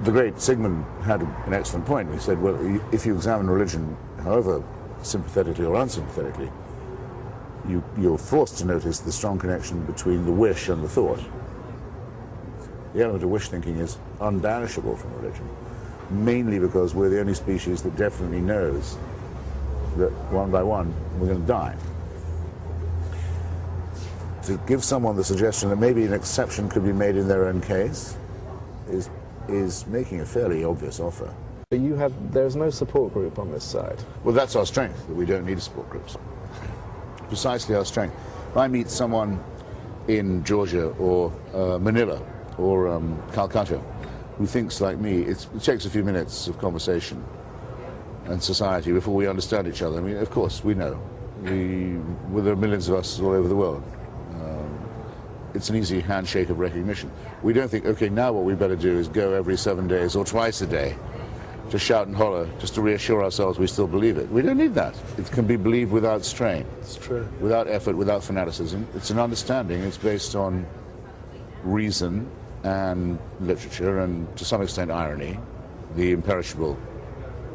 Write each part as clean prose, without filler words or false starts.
the great Sigmund had an excellent point. He said, well, if you examine religion, however sympathetically or unsympathetically, you're forced to notice the strong connection between the wish and the thought. The element of wish thinking is unbanishable from religion, mainly because we're the only species that definitely knows that one by one we're going to die. To give someone the suggestion that maybe an exception could be made in their own case is making a fairly obvious offer. But there's no support group on this side. Well, that's our strength, that we don't need support groups. Precisely our strength. If I meet someone in Georgia or Manila or Calcutta who thinks like me, it takes a few minutes of conversation and society before we understand each other. I mean, of course, we know. There are millions of us all over the world. It's an easy handshake of recognition. We don't think, okay, now what we better do is go every 7 days or twice a day to shout and holler, just to reassure ourselves we still believe it. We don't need that. It can be believed without strain. It's true. Without effort, without fanaticism. It's an understanding. It's based on reason and literature and, to some extent, irony, the imperishable,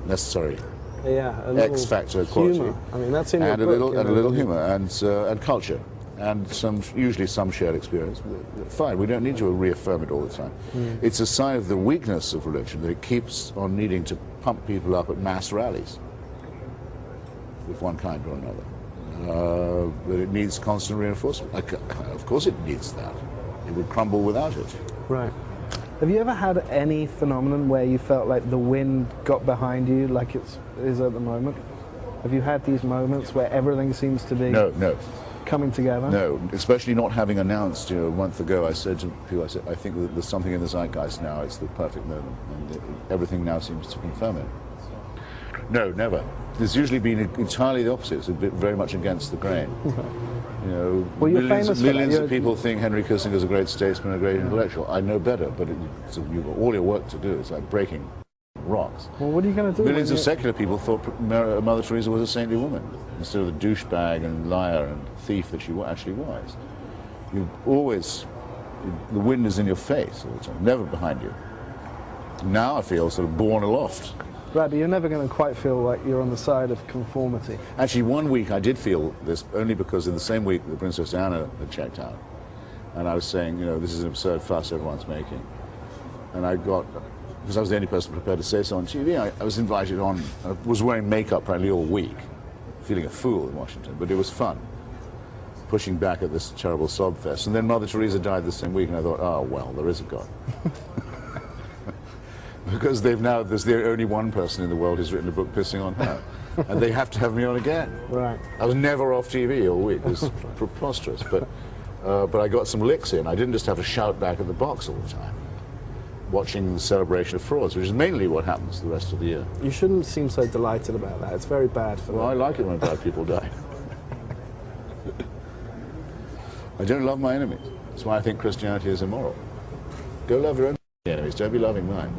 necessary X factor quality. Humor. I mean, that's in your book, and a little humor and culture. And usually some shared experience. Fine, we don't need to reaffirm it all the time. It's a sign of the weakness of religion that it keeps on needing to pump people up at mass rallies of one kind or another. That it needs constant reinforcement. Of course it needs that. It would crumble without it. Right. Have you ever had any phenomenon where you felt like the wind got behind you like it is at the moment? Have you had these moments where everything seems to be... No. Coming together? No, especially not having announced, a month ago, I said to people, I think that there's something in the zeitgeist now, it's the perfect moment, and everything now seems to confirm it. No, never. There's usually been entirely the opposite. It's very much against the grain. Well, you're millions of people think Henry Kissinger is a great statesman, a great intellectual. I know better, but all your work to do is like breaking rocks. Well, what are you going to do? Millions of secular people thought Mother Teresa was a saintly woman, instead of the douchebag and liar and thief that she actually was. The wind is in your face all the time, never behind you. Now I feel sort of borne aloft. Right, but you're never going to quite feel like you're on the side of conformity. Actually, one week I did feel this, only because in the same week the Princess Anna had checked out. And I was saying, this is an absurd fuss everyone's making. And I got, because I was the only person prepared to say so on TV, I was invited on. I was wearing makeup practically all week, feeling a fool in Washington, but it was fun, pushing back at this terrible sob fest. And then Mother Teresa died the same week, and I thought, oh, well, there is a God. Because there's only one person in the world who's written a book pissing on her, and they have to have me on again. Right. I was never off TV all week. It was preposterous, but I got some licks in. I didn't just have to shout back at the box all the time, watching the celebration of frauds, which is mainly what happens the rest of the year. You shouldn't seem so delighted about that. It's very bad for them. Well, I like it when bad people die. I don't love my enemies. That's why I think Christianity is immoral. Go love your own enemies, don't be loving mine.